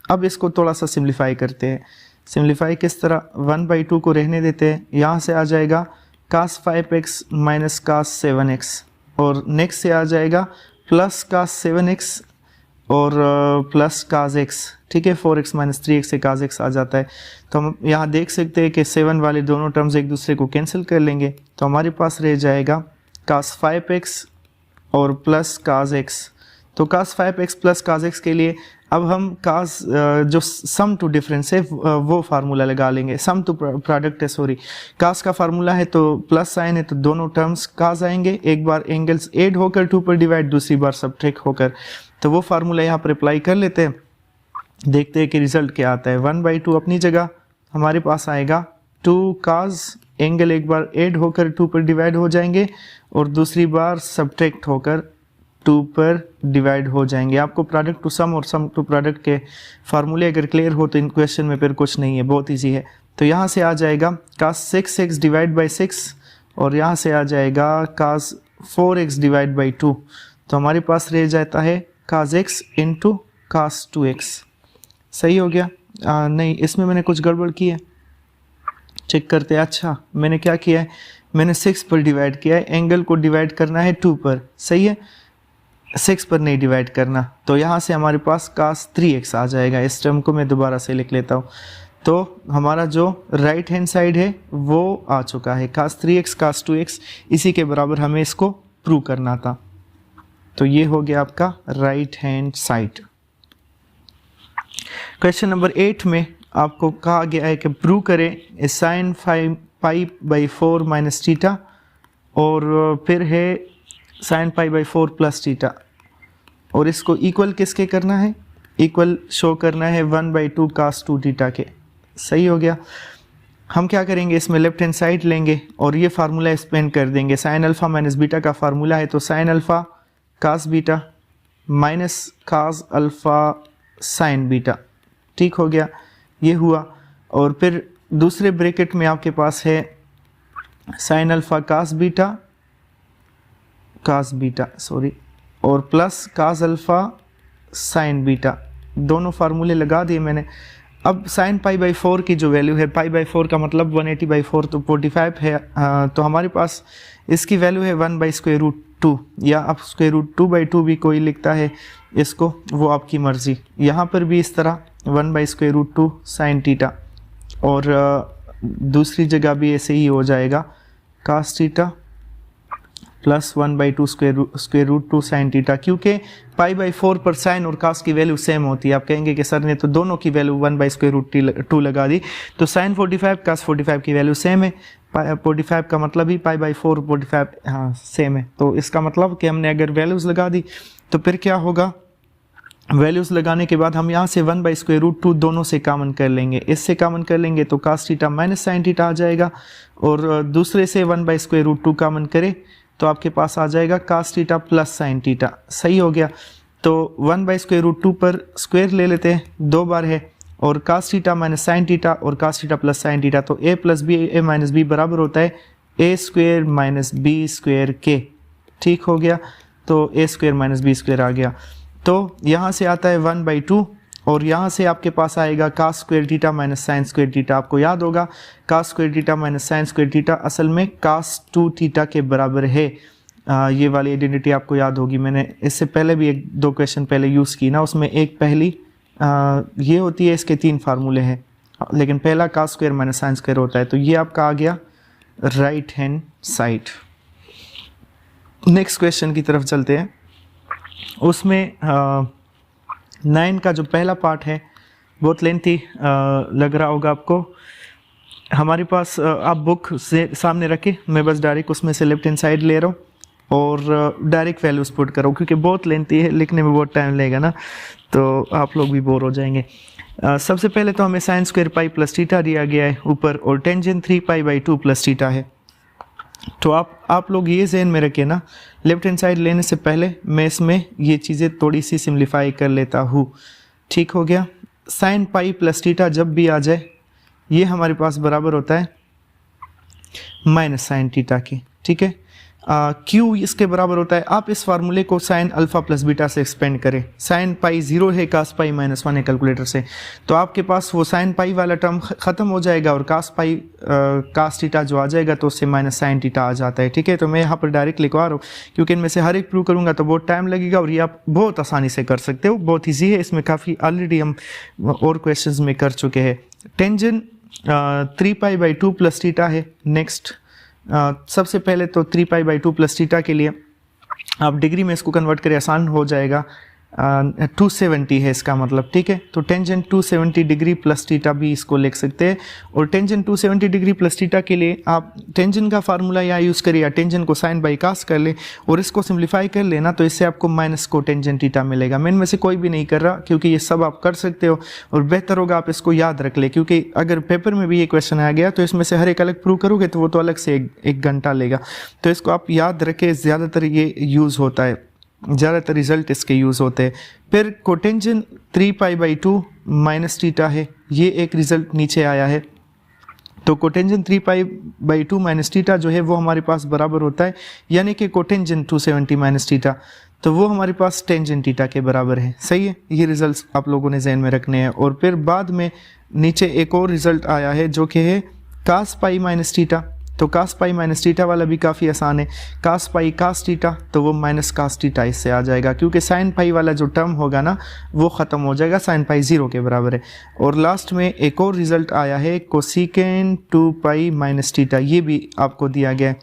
अब इसको थोड़ा सा सिम्प्लीफाई करते हैं। सिम्प्लीफाई किस तरह, 1/2 को रहने देते हैं, यहाँ से आ जाएगा कास 5x माइनस कास 7x, और नेक्स्ट से आ जाएगा प्लस कास 7x और प्लस कास x, ठीक है। 4x माइनस 3x से कास x आ जाता है। तो हम यहाँ देख सकते हैं कि 7 वाले दोनों टर्म्स एक दूसरे को कैंसिल कर लेंगे, तो हमारे पास रह जाएगा कास 5x और प्लस कास x। तो कास 5x प्लस कास x के लिए अब हम कास जो सम टू डिफरेंस है वो फार्मूला लगा लेंगे, सम टू प्रोडक्ट है, सॉरी, कास का फार्मूला है तो प्लस साइन है तो दोनों टर्म्स कास आएंगे, एक बार एंगल्स ऐड होकर 2 पर डिवाइड, दूसरी बार सब्ट्रैक्ट होकर। तो वो फार्मूला यहाँ पर अप्लाई कर लेते हैं, देखते हैं कि रिजल्ट क्या आता है। 1/2 अपनी जगह हमारे पास आएगा 2 कास एंगल एक बार ऐड होकर 2 पर डिवाइड हो जाएंगे और दूसरी बार सब्ट्रैक्ट होकर 2 पर डिवाइड हो जाएंगे। आपको प्रोडक्ट टू सम और सम टू प्रोडक्ट के फार्मूले अगर क्लियर हो तो इन क्वेश्चन में फिर कुछ नहीं है, बहुत ईजी है। तो यहाँ से आ जाएगा cos 6x डिवाइड बाई 6 और यहाँ से आ जाएगा cos 4x डिवाइड बाई 2। तो हमारे पास रह जाता है cos x into cos 2x। सही हो गया? नहीं, इसमें मैंने कुछ गड़बड़ की है, चेक करते हैं। अच्छा, मैंने क्या किया है, मैंने 6 पर डिवाइड किया है, एंगल को डिवाइड करना है 2 पर, सही है, 6 पर नहीं डिवाइड करना। तो यहाँ से हमारे पास cos 3x आ जाएगा। इस टर्म को मैं दोबारा से लिख लेता हूँ। तो हमारा जो राइट हैंड साइड है वो आ चुका है, cos 3x cos 2x, इसी के बराबर हमें इसको प्रूव करना था। तो ये हो गया आपका right hand side. Question number 8 में आपको कहा गया है कि प्रूव करें sin pi by 4 minus theta और फिर है sin pi by 4 plus theta, और इसको इक्वल किसके करना है, इक्वल शो करना है 1/2 cos 2 थीटा के। सही हो गया? हम क्या करेंगे, इसमें लेफ्ट हैंड साइड लेंगे और ये फार्मूला एक्सपेंड कर देंगे। sin अल्फ़ा माइनस बीटा का फार्मूला है, तो sin alpha cos beta minus cos alpha sin beta. ठीक हो गया, ये हुआ। और फिर दूसरे ब्रैकेट में आपके पास है sin अल्फ़ा cos बीटा और plus cos alpha sin beta. दोनों फार्मूले लगा दिए मैंने। अब sin पाई बाई 4 की जो वैल्यू है, पाई बाई 4 का मतलब 180/4 तो 45 है। तो हमारे पास इसकी वैल्यू है 1/√2, या आप √2/2 भी कोई लिखता है इसको, वो आपकी मर्ज़ी। यहाँ पर भी इस तरह 1/√2 sin थीटा, और दूसरी जगह भी ऐसे ही हो जाएगा cos theta plus 1/2 √2 sin theta, क्योंकि पाई बाई 4 पर साइन और cos की वैल्यू सेम होती है। आप कहेंगे कि सर ने तो दोनों की वैल्यू 1/√2 लगा दी, तो sin 45 cos 45 की वैल्यू सेम है। 45 का मतलब ही पाई बाई 4 45 हाँ सेम है। तो इसका मतलब कि हमने अगर वैल्यूज़ लगा दी तो फिर क्या होगा, वैल्यूज़ लगाने के बाद हम यहाँ से 1/√2 दोनों से कॉमन कर लेंगे। इससे कॉमन कर लेंगे तो cos theta minus sin theta आ जाएगा, और दूसरे से 1/√2 कॉमन करें तो आपके पास आ जाएगा cos theta plus sin theta. सही हो गया? तो 1/√2 पर स्क्वायर ले लेते हैं, 2 बार है, और cos theta minus sin theta और cos theta plus sin theta, तो a plus B a minus B बराबर होता है a square minus B square के। ठीक हो गया? तो a square minus B square आ गया। तो यहाँ से आता है 1/2, और यहाँ से आपके पास आएगा cos square theta minus sin square theta. आपको याद होगा cos square theta minus sin square theta असल में cos 2 थीटा के बराबर है। ये वाली आइडेंटिटी आपको याद होगी, मैंने इससे पहले भी 1-2 क्वेश्चन पहले यूज़ की ना, उसमें एक पहली ये होती है, इसके 3 फार्मूले हैं, लेकिन पहला cos square minus sin square होता है। तो ये आपका आ गया right hand side. Next question की तरफ चलते हैं। उसमें 9 का जो पहला पार्ट है बहुत लेंथी लग रहा होगा आपको। हमारे पास आप बुक से सामने रखें, मैं बस डायरेक्ट उसमें से लेफ्ट हैंड साइड ले रहा हूँ और डायरेक्ट वैल्यूज पुट कर रहा हूँ, क्योंकि बहुत लेंथी है, लिखने में बहुत टाइम लगेगा ना, तो आप लोग भी बोर हो जाएंगे। सबसे पहले तो हमें sin square pi plus theta दिया गया है ऊपर, और टेंजेंट 3π/2 प्लस थीटा है। तो आप लोग ये ज़हन में रखें ना, लेफ्ट हैंड साइड लेने से पहले मैं इसमें ये चीज़ें थोड़ी सी सिम्प्लीफाई कर लेता हूँ। ठीक हो गया? sin पाई प्लस थीटा जब भी आ जाए ये हमारे पास बराबर होता है माइनस sin थीटा के। ठीक है? क्यू इसके बराबर होता है, आप इस फार्मूले को sin अल्फ़ा प्लस बीटा से एक्सपेंड करें। sin पाई 0 है, cos पाई -1 है कैलकुलेटर से, तो आपके पास वो sin पाई वाला टर्म ख़त्म हो जाएगा और cos थीटा जो आ जाएगा तो उससे माइनस sin थीटा आ जाता है। ठीक है? तो मैं यहाँ पर डायरेक्ट लिखवा रहा हूँ, क्योंकि इनमें से हर एक प्रूव करूँगा तो बहुत टाइम लगेगा, और ये आप बहुत आसानी से कर सकते हो, बहुत ईजी है। इसमें काफ़ी ऑलरेडी हम और क्वेश्चन में कर चुके हैं। टेंजेंट 3π/2 प्लस थीटा है। नेक्स्ट सबसे पहले तो 3π/2 प्लस थीटा के लिए आप डिग्री में इसको कन्वर्ट करें, आसान हो जाएगा। 270 है इसका मतलब, ठीक है। तो टेंजेंट 270 डिग्री प्लस थीटा भी इसको लिख सकते हैं। और टेंजेंट 270 डिग्री प्लस थीटा के लिए आप टेंजेंट का फार्मूला यहाँ यूज़ करिए, या टेंजेंट को साइन बाई कास कर ले और इसको सिंप्लीफाई कर लेना, तो इससे आपको माइनस को टेंजेंट थीटा मिलेगा। मैं इनमें से कोई भी नहीं कर रहा क्योंकि ये सब आप कर सकते हो, और बेहतर होगा आप इसको याद रख ले, क्योंकि अगर पेपर में भी ये क्वेश्चन आ गया तो इसमें से हर एक अलग प्रूव करोगे तो वो तो अलग से एक घंटा लेगा। तो इसको आप याद रखें, ज़्यादातर ये यूज़ होता है, ज़्यादातर रिजल्ट इसके यूज़ होते हैं। फिर कोटेंजेंट 3π/2 माइनस थीटा है, ये एक रिजल्ट नीचे आया है। तो कोटेंजेंट 3π/2 माइनस थीटा जो है वो हमारे पास बराबर होता है, यानी कि कोटेंजेंट 270 माइनस थीटा, तो वो हमारे पास टेंजेंट थीटा के बराबर है। सही है, ये रिजल्ट्स आप लोगों ने जहन में रखने हैं। और फिर बाद में नीचे एक और रिजल्ट आया है जो कि है कास पाई माइनस थीटा। तो कास पाई माइनस थीटा वाला भी काफ़ी आसान है, कास पाई कास थीटा, तो वो माइनस कास थीटा इससे आ जाएगा, क्योंकि साइन पाई वाला जो टर्म होगा ना वो ख़त्म हो जाएगा, साइन पाई 0 के बराबर है। और लास्ट में एक और रिजल्ट आया है कोसिकेंट 2π माइनस थीटा, ये भी आपको दिया गया है।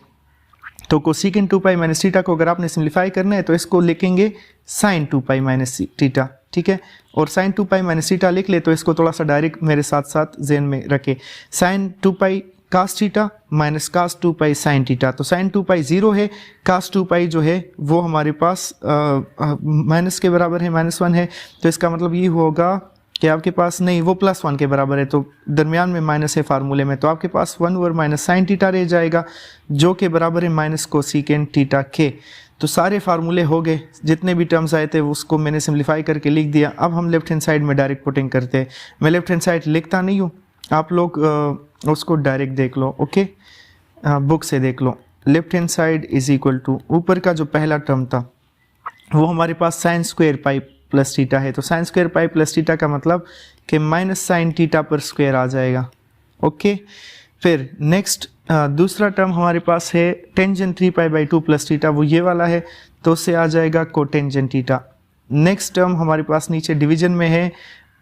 तो कोसिकेंट 2π माइनस थीटा को अगर आपने सिम्प्लीफाई करना है तो इसको लिखेंगे साइन 2π माइनस थीटा, ठीक है। और साइन 2π माइनस थीटा लिख ले तो इसको थोड़ा सा डायरेक्ट मेरे साथ साथ जहन में रखे, sine 2π cos theta minus cos 2π sine theta. तो साइन 2π 0 है, कास 2π जो है वो हमारे पास माइनस के बराबर है, -1 है। तो इसका मतलब ये होगा कि आपके पास नहीं, वो +1 के बराबर है, तो दरमियान में माइनस है फार्मूले में, तो आपके पास 1/- साइन थीटा रह जाएगा जो कि बराबर है माइनस कोसिकेंट थीटा के। तो सारे फार्मूले हो गए, जितने भी टर्म्स आए थे उसको मैंने सिम्प्लीफाई करके लिख दिया। अब हम लेफ्ट हैंड साइड में डायरेक्ट पुटिंग करते हैं। मैं लेफ्ट हैंड साइड लिखता नहीं हूँ, आप लोग उसको डायरेक्ट देख लो, ओके, बुक से देख लो। Left hand side is equal to, ऊपर का जो पहला टर्म था वो हमारे पास sine square pi plus theta है। तो sine square pi plus theta का मतलब कि माइनस साइन थीटा पर स्क्वायर आ जाएगा, ओके। फिर नेक्स्ट दूसरा टर्म हमारे पास है टेंजेंट 3π/2 प्लस थीटा, वो ये वाला है, तो उससे आ जाएगा कोटेंजेंट थीटा। नेक्स्ट टर्म हमारे पास नीचे डिवीजन में है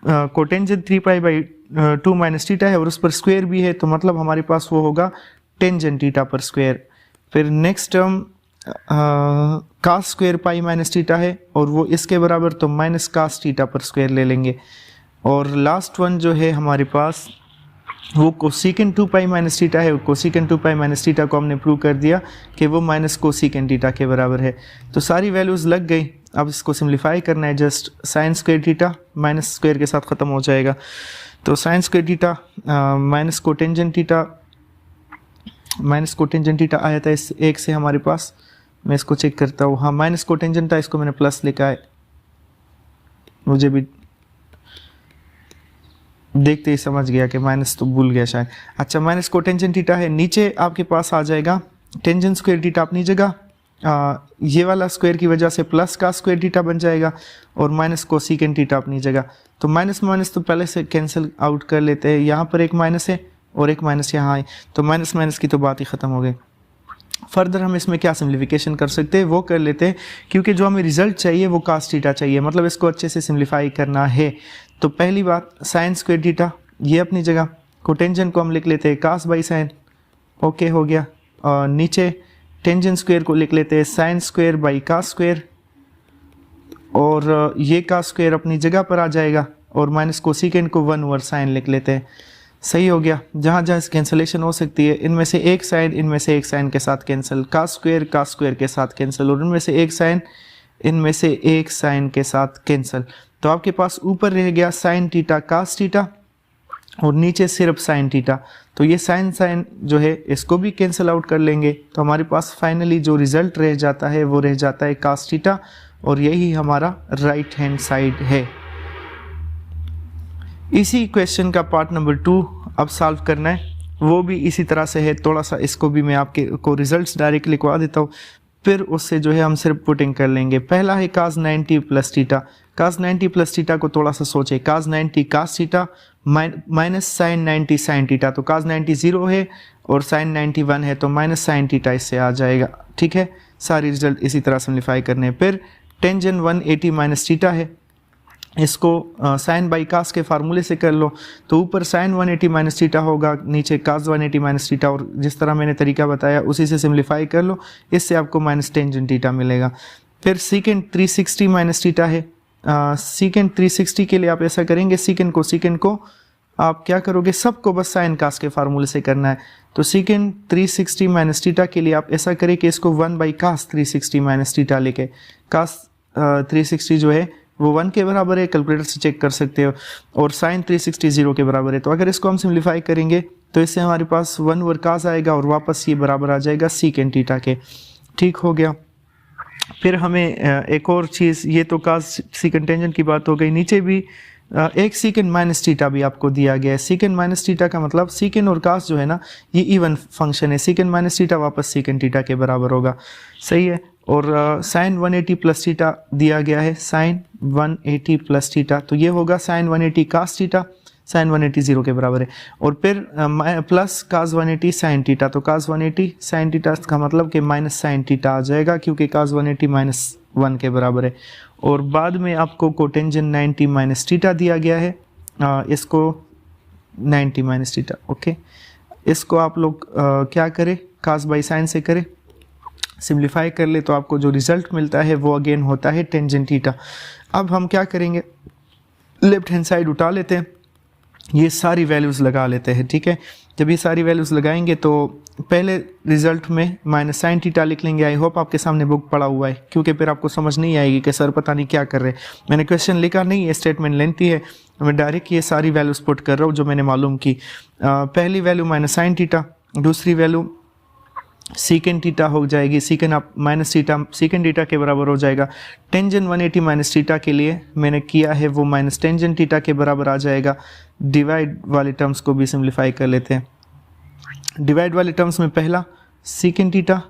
कोटेंजेंट 3π/2 माइनस थीटा है और उस पर स्क्वायर भी है, तो मतलब हमारे पास वो होगा टेंजेंट थीटा पर स्क्वायर। फिर next term cos square pi minus theta है और वो इसके बराबर, तो माइनस कास थीटा पर स्क्वायर ले लेंगे। और लास्ट वन जो है हमारे पास वो कोसिकेंट 2π माइनस थीटा है। कोसिकेंट 2π माइनस थीटा को हमने प्रूव कर दिया कि वो माइनस कोसिकेंट थीटा के बराबर है। तो सारी वैल्यूज़ लग गई, अब इसको सिम्प्लीफाई करना है। Just sign square theta minus square के साथ ख़त्म हो जाएगा, तो sine square theta minus cotangent theta आया था इस एक से हमारे पास। मैं इसको चेक करता हूँ, हाँ माइनस कोटेंजेंट था, इसको मैंने प्लस लिखा है, मुझे भी देखते ही समझ गया कि माइनस तो भूल गया शायद। अच्छा, माइनस कोटेंजेंट थीटा है, नीचे आपके पास आ जाएगा टेंजेंट स्क्वायर थीटा अपनी जगह, ये वाला स्क्वायर की वजह से प्लस का स्क्वायर थीटा बन जाएगा, और माइनस कोसिकेंट थीटा अपनी जगह। तो माइनस माइनस तो पहले से कैंसिल आउट कर लेते हैं, यहाँ पर एक माइनस है और एक माइनस यहाँ है, तो माइनस माइनस की तो बात ही ख़त्म हो गई। फर्दर हम इसमें क्या सिम्प्लीफिकेशन कर सकते हैं वो कर लेते हैं, क्योंकि जो हमें रिजल्ट चाहिए वो कास थीटा चाहिए, मतलब इसको अच्छे से सिम्प्लीफाई करना है। तो पहली बात साइन स्क्वायर थीटा ये अपनी जगह, कोटेंजेंट को हम लिख लेते हैं कास बाई साइन, ओके हो गया। और नीचे टेंजेंट स्क्वायर को लिख लेते हैं sine square by cos square, और ये कास स्क्वायर अपनी जगह पर आ जाएगा, और माइनस कोसिकेंट को 1/sin लिख लेते हैं। सही हो गया। जहाँ जहाँ कैंसलेशन हो सकती है, इनमें से एक साइन के साथ कैंसिल, कास स्क्वायर के साथ कैंसिल, और इनमें से एक साइन के साथ कैंसिल। तो आपके पास ऊपर रह गया साइन थीटा कास थीटा और नीचे सिर्फ साइन थीटा। तो ये साइन जो है इसको भी कैंसिल आउट कर लेंगे, तो हमारे पास फाइनली जो रिजल्ट रह जाता है वो रह जाता है कास थीटा, और यही हमारा राइट हैंड साइड है। इसी क्वेश्चन का पार्ट नंबर 2 अब सॉल्व करना है, वो भी इसी तरह से है। थोड़ा सा इसको भी मैं आपके को रिजल्ट्स डायरेक्ट लिखवा देता हूँ, फिर उससे जो है हम सिर्फ पुटिंग कर लेंगे। पहला है cos 90 plus theta. Cos 90 plus theta को थोड़ा सा सोचे, cos 90 cos theta minus sine 90 sine theta, तो कास 90 0 है और साइन 90 1 है, तो माइनस साइन थीटा इससे आ जाएगा, ठीक है। सारी रिजल्ट इसी तरह सिम्प्लीफाई करने। फिर टेंजेंट 180 माइनस थीटा है, इसको साइन बाई कास के फार्मूले से कर लो, तो ऊपर साइन 180 माइनस थीटा होगा, नीचे कास 180 माइनस थीटा, और जिस तरह मैंने तरीका बताया उसी से सिम्प्लीफाई कर लो, इससे आपको माइनस टेंजेंट थीटा मिलेगा। फिर सीकेंट 360 माइनस थीटा है, सीकेंड 360 के लिए आप ऐसा करेंगे, सीकेंड को आप क्या करोगे, सबको बस साइन कास के फार्मूले से करना है। तो सीकेंड 360 माइनस थीटा के लिए आप ऐसा करें कि इसको 1/cos 360 माइनस थीटा लेके, कास 360 जो है वो 1 के बराबर है, कैलकुलेटर से चेक कर सकते हो, और साइन 360 0 के बराबर है। तो अगर इसको हम सिम्प्लीफाई करेंगे तो इससे हमारे पास 1/cos आएगा और वापस ये बराबर आ जाएगा सीकेंड थीटा के। ठीक हो गया। फिर हमें एक और चीज़, ये तो कास सीकेंड टेंजेंट की बात हो गई, नीचे भी एक सीकेंड माइनस थीटा भी आपको दिया गया है। सीकेंड माइनस थीटा का मतलब सीकेंड और कास जो है ना ये इवन फंक्शन है, सीकेंड माइनस थीटा वापस सीकेंड थीटा के बराबर होगा, सही है। और साइन 180 प्लस थीटा दिया गया है, साइन 180 प्लस थीटा, तो ये होगा साइन 180 कास थीटा, साइन 180 0 के बराबर है। और फिर प्लस कास 180 साइन थीटा, तो कास 180 साइन थीटा का मतलब कि माइनस साइन थीटा आ जाएगा, क्योंकि कास 180 -1 के बराबर है। और बाद में आपको कोटेंजेंट 90 माइनस थीटा दिया गया है, इसको 90 माइनस थीटा, ओके। इसको आप लोग क्या करें, कास बाई साइन से करें, सिम्प्लीफाई कर ले तो आपको जो रिजल्ट मिलता है वो अगेन होता है टेंजेंट थीटा। अब हम क्या करेंगे, लेफ्ट हैंड साइड उठा लेते हैं, ये सारी वैल्यूज़ लगा लेते हैं, ठीक है। जब ये सारी वैल्यूज़ लगाएंगे तो पहले रिजल्ट में माइनस साइन थीटा लिख लेंगे। आई होप आपके सामने बुक पड़ा हुआ है, क्योंकि फिर आपको समझ नहीं आएगी कि सर पता नहीं क्या कर रहे हैं। मैंने क्वेश्चन लिखा नहीं है, स्टेटमेंट लेंथी है, मैं डायरेक्ट ये सारी वैल्यूज़ पुट कर रहा हूँ जो मैंने मालूम की। पहली वैल्यू माइनस साइन थीटा, दूसरी वैल्यू सीकेंड थीटा हो जाएगी, सीकेंड आप माइनस थीटा सीकेंड थीटा के बराबर हो जाएगा। टेंजेंट 180 माइनस थीटा के लिए मैंने किया है वो माइनस टेंजेंट थीटा के बराबर आ जाएगा। डिवाइड वाले टर्म्स को भी सिम्प्लीफाई कर लेते हैं। डिवाइड वाले टर्म्स में पहला सीकेंड थीटा,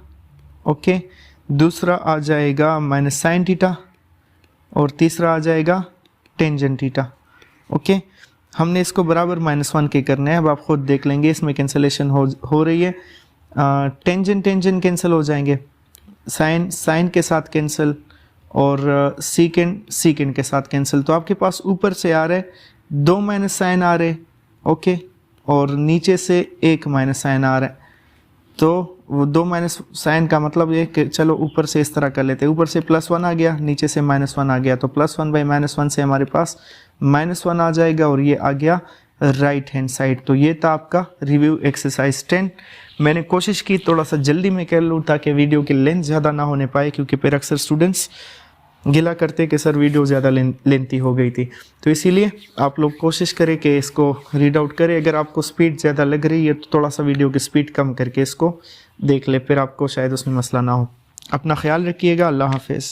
ओके, दूसरा आ जाएगा माइनस साइन थीटा, और तीसरा आ जाएगा टेंजेंट थीटा, ओके। हमने इसको बराबर -1 के करने हैं, अब आप खुद देख लेंगे इसमें कैंसलेशन हो रही है। टेंजेंट कैंसिल हो जाएंगे, साइन के साथ कैंसिल, और सीकेंड के साथ कैंसिल। तो आपके पास ऊपर से आ रहे 2 माइनस साइन आ रहे, ओके, और नीचे से 1 माइनस साइन आ रहा है। तो वो 2 माइनस साइन का मतलब ये कि चलो ऊपर से इस तरह कर लेते हैं, ऊपर से +1 आ गया, नीचे से -1 आ गया, तो +1/-1 से हमारे पास -1 आ जाएगा, और ये आ गया राइट हैंड साइड। तो ये था आपका रिव्यू एक्सरसाइज 10। मैंने कोशिश की थोड़ा सा जल्दी में कर लूँ ताकि वीडियो की लेंथ ज़्यादा ना होने पाए, क्योंकि फिर अक्सर स्टूडेंट्स गिला करते कि सर वीडियो ज़्यादा लेंथी हो गई थी। तो इसीलिए आप लोग कोशिश करें कि इसको रीड आउट करें। अगर आपको स्पीड ज़्यादा लग रही है तो थोड़ा सा वीडियो की स्पीड कम करके इसको देख ले, फिर आपको शायद उसमें मसला ना हो। अपना ख्याल रखिएगा। अल्लाह हाफिज़।